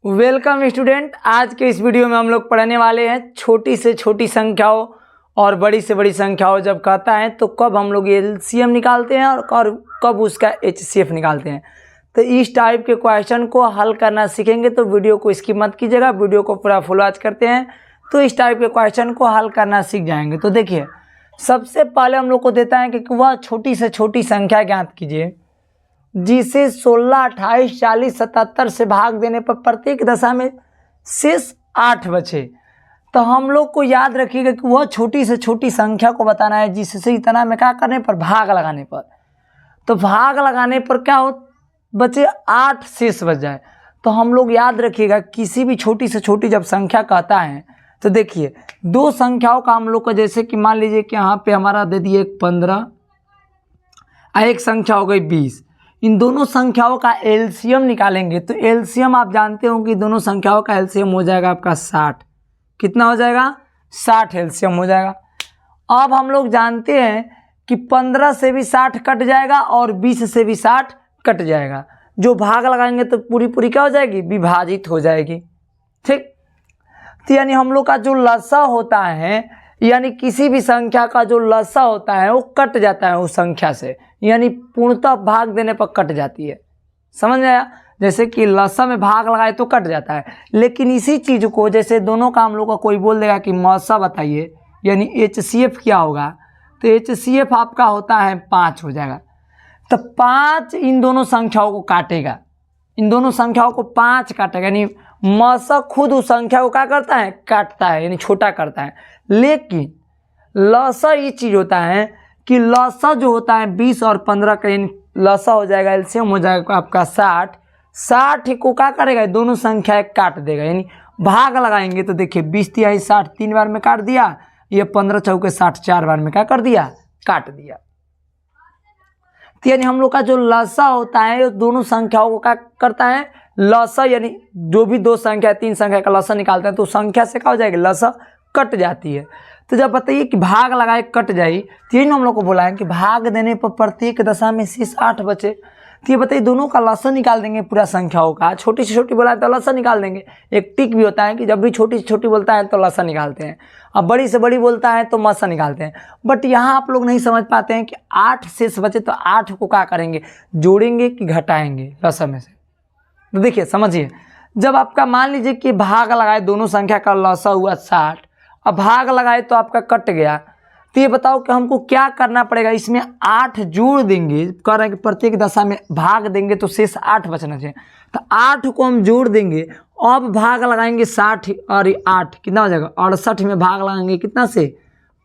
Welcome student. आज के इस वीडियो में हम लोग पढ़ने वाले हैं छोटी से छोटी संख्याओं और बड़ी से बड़ी संख्याओं जब कहता है तो कब हम लोग एलसीएम निकालते हैं और कब उसका एचसीएफ निकालते हैं। तो इस टाइप के क्वेश्चन को हल करना सीखेंगे, तो वीडियो को स्किप मत कीजिएगा, वीडियो को पूरा फुल वॉच करते हैं तो इस टाइप के क्वेश्चन को हल करना सीख जाएंगे। तो देखिए, सबसे पहले हम लोग को देता है कि वह छोटी से छोटी संख्या ज्ञात कीजिए जिसे 16, 28, 40, 77 से भाग देने पर प्रत्येक दशा में शेष 8 बचे। तो हम लोग को याद रखिएगा कि वह छोटी से छोटी संख्या को बताना है जिससे इतना में क्या करने पर भाग लगाने पर, तो भाग लगाने पर क्या हो बचे 8 शेष बच जाए। तो हम लोग याद रखिएगा किसी भी छोटी से छोटी जब संख्या कहता है तो देखिए दो संख्याओं का हम लोग को, जैसे कि मान लीजिए कि यहाँ पे हमारा दे दिए 15 एक संख्या हो गई 20, इन दोनों संख्याओं का एलसीएम निकालेंगे। तो एलसीएम आप जानते हो कि दोनों संख्याओं का एलसीएम हो जाएगा आपका 60। कितना हो जाएगा? 60 एलसीएम हो जाएगा। अब हम लोग जानते हैं कि 15 से भी 60 कट जाएगा और 20 से भी 60 कट जाएगा। जो भाग लगाएंगे तो पूरी पूरी क्या हो जाएगी? विभाजित हो जाएगी। ठीक, तो यानी हम लोग का जो लसा होता है, यानी किसी भी संख्या का जो लसा होता है वो कट जाता है उस संख्या से, यानी पूर्णतः भाग देने पर कट जाती है। समझ आया? जैसे कि लसा में भाग लगाए तो कट जाता है, लेकिन इसी चीज़ को जैसे दोनों का हम लोग का कोई बोल देगा कि मौसा बताइए, यानी एचसीएफ क्या होगा, तो एचसीएफ आपका होता है 5 हो जाएगा। तो 5 इन दोनों संख्याओं को काटेगा, इन दोनों संख्याओं को 5 काटेगा, यानी मौसा खुद उस संख्या को क्या करता है? काटता है, यानी छोटा करता है। लेकिन लसा ये चीज़ होता है कि लसा जो होता है 20 और 15 का, यानी लसा हो जाएगा एलसीएम हो जाएगा आपका 60 को क्या करेगा? दोनों संख्याएं काट देगा, यानी भाग लगाएंगे। तो देखिए 20 तिहाई 60 3 बार में काट दिया, ये 15 चौके 60 4 बार में क्या कर दिया? काट दिया। तो यानी हम लोग का जो लसा होता है वो दोनों संख्याओं को क्या करता है? लसा, यानी जो भी दो संख्या 3 संख्या का लसा निकालते हैं तो संख्या से क्या हो जाएगी? लसा कट जाती है। तो जब बताइए कि भाग लगाए कट जाए, तो यही हम लोग को बोला है कि भाग देने पर प्रत्येक दशा में शेष 8 बचे। तो ये बताइए दोनों का लसा निकाल देंगे पूरा संख्याओं का। छोटी से छोटी बोला है तो लसा निकाल देंगे। एक टिक भी होता है कि जब भी छोटी से छोटी बोलता है तो लसा निकालते हैं, अब बड़ी से बड़ी बोलता है तो मसा निकालते हैं। बट यहाँ आप लोग नहीं समझ पाते हैं कि 8 शेष बचे तो 8 को क्या करेंगे? जोड़ेंगे कि घटाएंगे लसा में से? तो देखिए समझिए, जब आपका मान लीजिए कि भाग लगाए दोनों संख्या का लसा हुआ 60, अब भाग लगाए तो आपका कट गया, तो ये बताओ कि हमको क्या करना पड़ेगा? इसमें 8 जोड़ देंगे, कह रहे हैं कि प्रत्येक दशा में भाग देंगे तो शेष 8 बचना चाहिए। तो 8 को हम जोड़ देंगे, अब भाग लगाएंगे 60 और 8 कितना हो जाएगा? 68 में भाग लगाएंगे कितना से?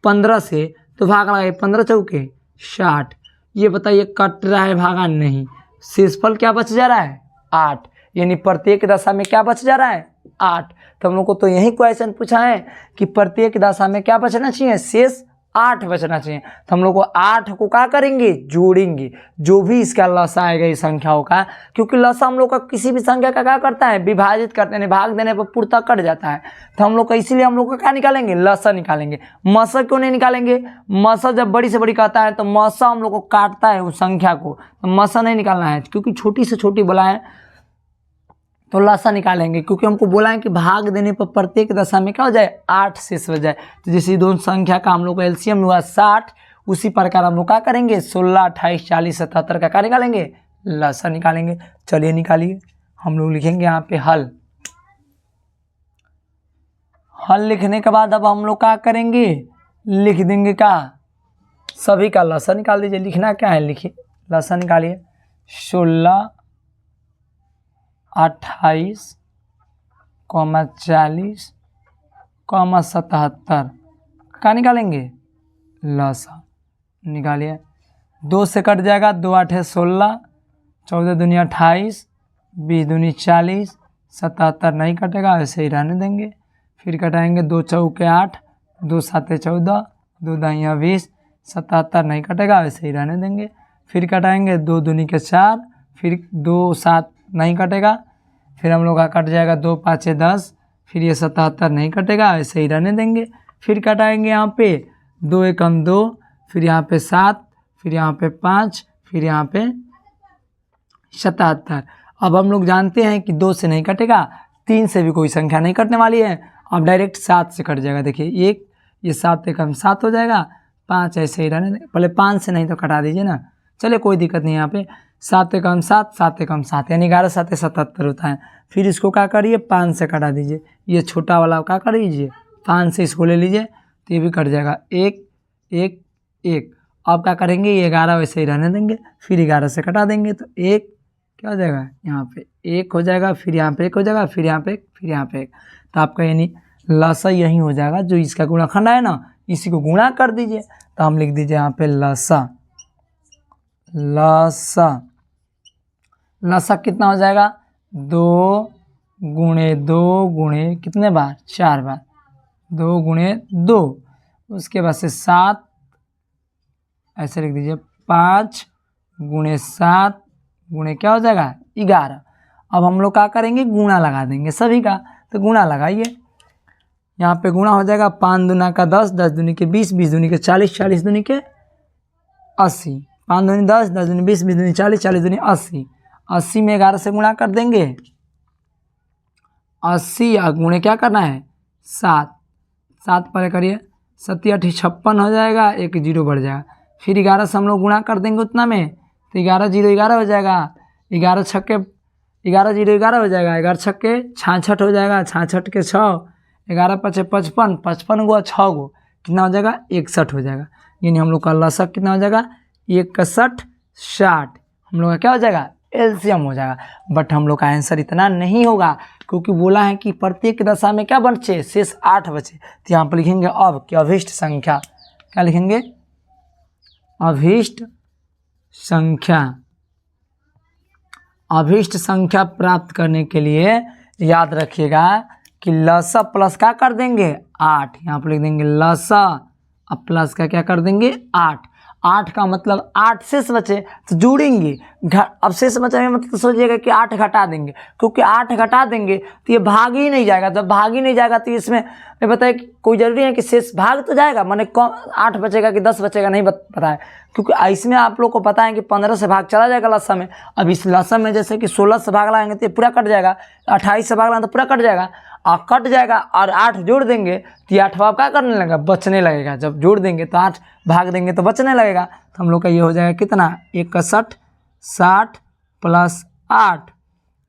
15 से, तो भाग लगाए 15 चौके 60। ये बताइए कट रहा है भागा? नहीं। शेषफल क्या बच जा रहा है? 8, यानी प्रत्येक दशा में क्या बच जा रहा है? 8। तो हम लोग को तो यही क्वेश्चन पूछा है कि प्रत्येक दशा में क्या बचना चाहिए? शेष 8 बचना चाहिए। तो हम लोग को 8 को क्या करेंगे? जोड़ेंगे, जो भी इसका लसा आएगा इस संख्याओं का, क्योंकि लसा हम लोग का किसी भी संख्या का क्या करता है? विभाजित करते हैं, भाग देने पर पूर्णतः कट जाता है। तो हम लोग का इसीलिए हम लोग का क्या निकालेंगे? लसा निकालेंगे। मसा क्यों नहीं निकालेंगे? मसा जब बड़ी से बड़ी कहता है तो मसा हम लोग को काटता है उस संख्या को, तो मसा नहीं निकालना है, क्योंकि छोटी से छोटी बोला है तो लसा निकालेंगे, क्योंकि हमको बोला है कि भाग देने पर प्रत्येक दशा में क्या हो जाए? 8 शेष बच जाए। तो जैसे दोनों संख्या का हम लोग का एलसीएम हुआ 60, उसी प्रकार हम लोग क्या करेंगे? 16, 28, 40, 77 का क्या निकालेंगे? लसा निकालेंगे। चलिए निकालिए। हम लोग लिखेंगे यहाँ पे हल। हल लिखने के बाद अब हम लोग क्या करेंगे? लिख देंगे क्या? सभी का लसा निकाल दीजिए। लिखना क्या है? लिखिए, लसा निकालिए। 16, 28, 40, 77 क्या निकालेंगे? लसा निकालिए। 2 से कट जाएगा, 2 8 16, 14 दूनी 28, 20 दूनी 40, 77 नहीं कटेगा, ऐसे ही रहने देंगे। फिर कटाएंगे 2 चौके 8, 2 7 14, 2 दाइयाँ 20, 77 नहीं कटेगा, ऐसे ही रहने देंगे। फिर कटाएंगे 2 दूनी के 4, फिर 2 7 नहीं कटेगा, फिर हम लोग का कट जाएगा 2 5 10, फिर ये 77 नहीं कटेगा, ऐसे ही रहने देंगे। फिर कटाएंगे यहाँ पे 2 1 2, फिर यहाँ पे 7, फिर यहाँ पे 5, फिर यहाँ पे 77। अब हम लोग जानते हैं कि 2 से नहीं कटेगा, 3 से भी कोई संख्या नहीं कटने वाली है। अब डायरेक्ट 7 से कट जाएगा। देखिए 1, ये 7 एक हम 7 हो जाएगा, 5 ऐसे ही रहने दें। पहले 5 से नहीं तो कटा दीजिए ना, चलिए कोई दिक्कत नहीं। यहाँ पे 7 एक हम 7, 7 एक हम 7, यानी 11 7 77 होता है। फिर इसको क्या करिए, 5 से कटा दीजिए। ये छोटा वाला क्या कर लीजिए, 5 से इसको ले लीजिए तो ये भी कट जाएगा। 1 1 1। अब क्या करेंगे, ये 11 वैसे ही रहने देंगे, फिर 11 से कटा देंगे तो 1 क्या हो जाएगा, यहाँ पे 1 हो जाएगा, फिर यहाँ पे 1 हो जाएगा, फिर यहाँ पे 1, फिर यहाँ पे 1। तो आपका यानी लसा यही हो जाएगा, जो इसका गुणाखंड है ना, इसी को गुणा कर दीजिए। तो हम लिख दीजिए यहाँ पे लसा। लसा लसा कितना हो जाएगा, 2 गुणे 2 गुणे कितने बार, 4 बार, 2 गुणे 2, उसके बाद से 7 ऐसे लिख दीजिए, 5 गुणे 7 गुणे क्या हो जाएगा, 11। अब हम लोग क्या करेंगे, गुणा लगा देंगे सभी का। तो गुणा लगाइए, यहाँ पे गुणा हो जाएगा, 5 दूना का 10, 10 दूनी के 20, 20 दूनी के 40, 40 दूनी के 80, 5 दूनी 10, 10 दूनी 20, 20 दूनी 40, 40 दूनी 80, 80 में 11 से गुणा कर देंगे। 80 या गुणे क्या करना है, 7, 7 पर करिए, 7 8 56 हो जाएगा, 1 0 बढ़ जाएगा। फिर 11 से हम लोग गुणा कर देंगे उतना में, तो 11 0 11 हो जाएगा, 11 छक्के 11 0 11 हो जाएगा, 11 छक्के 66 हो जाएगा, 66 के 6, 11 5 55, 55 गो 6 गो कितना हो जाएगा, 61 हो जाएगा। यानी हम लोग का लसा कितना हो जाएगा, 61 60। हम लोग का क्या हो जाएगा, एलसीएम हो जाएगा। बट हम लोग का आंसर इतना नहीं होगा, क्योंकि बोला है कि प्रत्येक दशा में क्या बचे, शेष 8 बचे। तो यहाँ पर लिखेंगे अब कि अभीष्ट संख्या, क्या लिखेंगे, अभीष्ट संख्या। अभीष्ट संख्या प्राप्त करने के लिए याद रखिएगा कि लसा प्लस क्या कर देंगे, 8। यहाँ पर लिख देंगे लसा, अब प्लस का क्या कर देंगे, 8। 8 का मतलब 8 शेष बचे तो जोड़ेंगे, अब शेष बचे मतलब सोचिएगा कि 8 घटा देंगे, क्योंकि 8 घटा देंगे तो ये भाग ही नहीं जाएगा। जब भाग ही नहीं जाएगा तो इसमें ये बताए कि कोई जरूरी है कि शेष भाग तो जाएगा, माने कम 8 बचेगा कि 10 बचेगा नहीं पता है, क्योंकि इसमें आप लोग को पता है कि 15 से भाग चला जाएगा लसा में। अब इस लसा में जैसे कि 16 से भाग लगाएंगे तो ये पूरा कट जाएगा, 28 से भाग लगाएंगे तो पूरा कट जाएगा, और कट जाएगा और 8 जोड़ देंगे तो 8वां क्या करने लगेगा, बचने लगेगा। जब जोड़ देंगे तो 8 भाग देंगे तो बचने लगेगा। तो हम लोग का ये हो जाएगा कितना, 61 60 प्लस 8,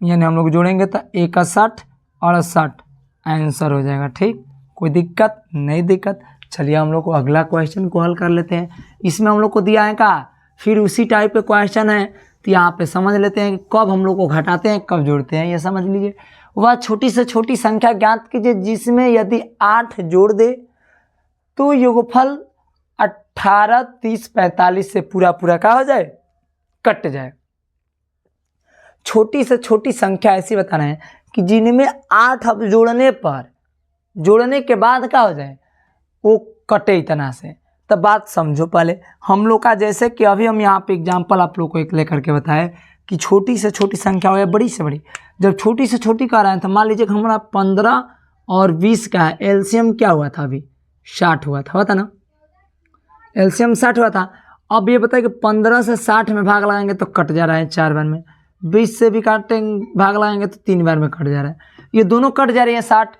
यानी हम लोग जोड़ेंगे तो 61 68 आंसर हो जाएगा। ठीक, कोई दिक्कत नहीं, दिक्कत। चलिए हम लोग को अगला क्वेश्चन को हल कर लेते हैं। इसमें हम लोग को दिया है का, फिर उसी टाइप के क्वेश्चन है, तो यहाँ पे समझ लेते हैं कि कब हम लोग को घटाते हैं कब जोड़ते हैं, ये समझ लीजिए। वह छोटी से छोटी संख्या ज्ञात कीजिए जिसमें यदि 8 जोड़ दे तो योगफल 18 30 45 से पूरा क्या हो जाए, कट जाए। छोटी से छोटी संख्या ऐसी बता रहे हैं कि जिनमें 8 अब जोड़ने के बाद क्या हो जाए, वो कटे इतना से। तब बात समझो पहले हम लोग का, जैसे कि अभी हम यहाँ पे एग्जाम्पल आप लोग को एक लेकर के बताए कि छोटी से छोटी संख्या हो या बड़ी से बड़ी। जब छोटी से छोटी कर रहे हैं तो मान लीजिए कि हमारा 15 और 20 का है, एलसीएम क्या हुआ था, अभी 60 हुआ था ना, एलसीएम 60 हुआ था। अब ये बताए कि 15 से 60 में भाग लगाएंगे तो कट जा रहा है 4 बार में, 20 से भी काटेंगे भाग लगाएंगे तो 3 बार में कट जा रहा है, ये दोनों कट जा रही है 60।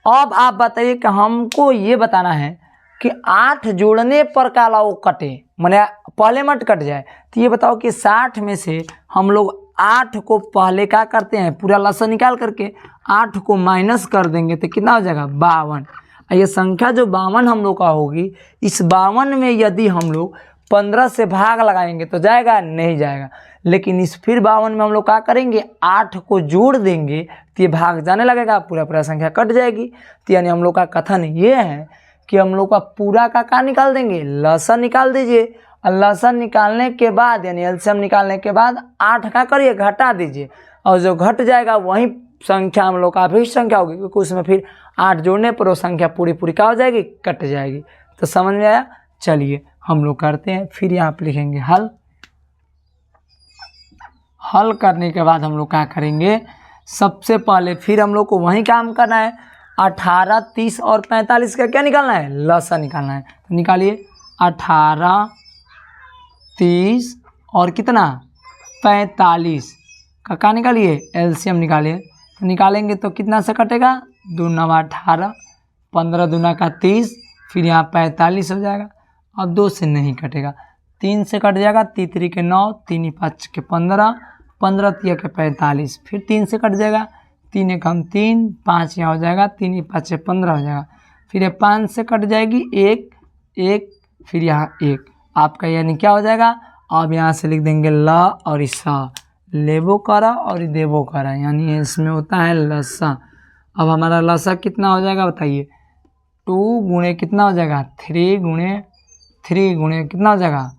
अब आप बताइए कि हमको ये बताना है कि 8 जोड़ने पर काला वो कटे, माने पहले मत कट जाए। तो ये बताओ कि 60 में से हम लोग 8 को पहले क्या करते हैं, पूरा लसा निकाल करके 8 को माइनस कर देंगे तो कितना हो जाएगा, 52। ये संख्या जो 52 हम लोग का होगी, इस 52 में यदि हम लोग 15 से भाग लगाएंगे तो जाएगा, नहीं जाएगा। लेकिन इस फिर 52 में हम लोग क्या करेंगे, 8 को जोड़ देंगे तो ये भाग जाने लगेगा, पूरा संख्या कट जाएगी। तो यानी हम लोग का कथन ये है कि हम लोग का पूरा का निकाल देंगे, लसा निकाल दीजिए, और लसा निकालने के बाद यानी एलसीएम निकालने के बाद 8 का करिए घटा दीजिए, और जो घट जाएगा वही संख्या हम लोग का अभीष्ट संख्या होगी, क्योंकि उसमें फिर 8 जोड़ने पर वो संख्या पूरी क्या हो जाएगी, कट जाएगी। तो समझ में आया। चलिए हम लोग करते हैं, फिर यहाँ पे लिखेंगे हल करने के बाद हम लोग क्या करेंगे, सबसे पहले फिर हम लोग को वही काम करना है, 18 30 और 45 का क्या निकालना है, लसा निकालना है। तो निकालिए 18 30 और कितना 45 का क्या निकालिए, एलसीएम निकालिए। तो निकालेंगे तो कितना से कटेगा, 2 9 18, 15 दूना का 30, फिर यहाँ 45 हो जाएगा। अब 2 से नहीं कटेगा, 3 से कट जाएगा, 3 3 के 9, 3 5 के 15, 15 3 के 45, फिर 3 से कट जाएगा, 3 1 हम 3, 5 यहाँ हो जाएगा, 3 5 15 हो जाएगा। फिर ये 5 से कट जाएगी 1 1, फिर यहाँ 1 आपका, यानी क्या हो जाएगा। अब यहाँ से लिख देंगे ल और सा, लेबो करा और देबो करा, यानी इसमें होता है लसा। अब हमारा लसा कितना हो जाएगा बताइए, 2 गुणे कितना हो जाएगा, 3 गुणे कितना हो जाएगा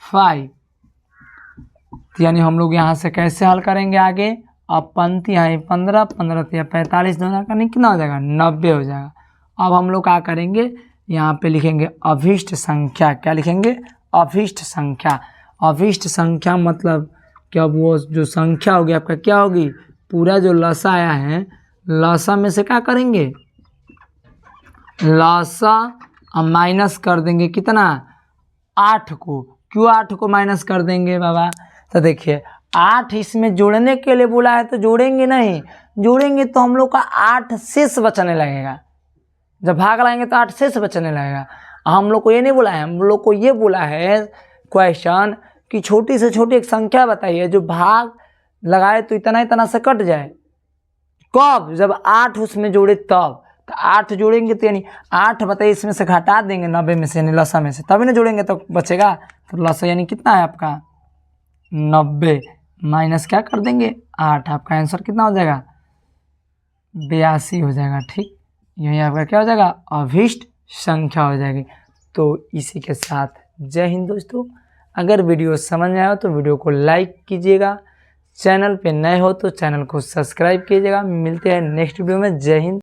5। यानी हम लोग यहाँ से कैसे हल करेंगे आगे। अब पंक्ति यहाँ 15 15 45 दोनों का नहीं कितना हो जाएगा 90 हो जाएगा। अब हम लोग क्या करेंगे, यहाँ पे लिखेंगे अभिष्ट संख्या। क्या लिखेंगे, अभिष्ट संख्या। अभिष्ट संख्या मतलब कि अब वो जो संख्या होगी आपका क्या होगी, पूरा जो लसा आया है, लसा में से क्या करेंगे, लसा माइनस कर देंगे कितना 8 को। क्यों 8 को माइनस कर देंगे बाबा, तो देखिए 8 इसमें जोड़ने के लिए बोला है तो जोड़ेंगे नहीं, जोड़ेंगे तो हम लोग का 8 शेष बचने लगेगा। जब भाग लाएंगे तो 8 शेष बचने लगेगा। हम लोग को ये नहीं बोला है, हम लोग को ये बोला है क्वेश्चन कि छोटी से छोटी एक संख्या बताइए जो भाग लगाए तो इतना से कट जाए। कब, जब 8 उसमें जोड़े तब। तो 8 जोड़ेंगे तो यानी 8 बताइए इसमें से घटा देंगे 90 में से, यानी लसा में से, तभी ना जोड़ेंगे तो बचेगा। तो लसा यानी कितना है आपका 90 माइनस क्या कर देंगे 8, आपका आंसर कितना हो जाएगा 82 हो जाएगा। ठीक, यही आपका क्या हो जाएगा अभिष्ट संख्या हो जाएगी। तो इसी के साथ जय हिंद दोस्तों। अगर वीडियो समझ में आया तो वीडियो को लाइक कीजिएगा, चैनल पे नए हो तो चैनल को सब्सक्राइब कीजिएगा। मिलते हैं नेक्स्ट वीडियो में। जय हिंद।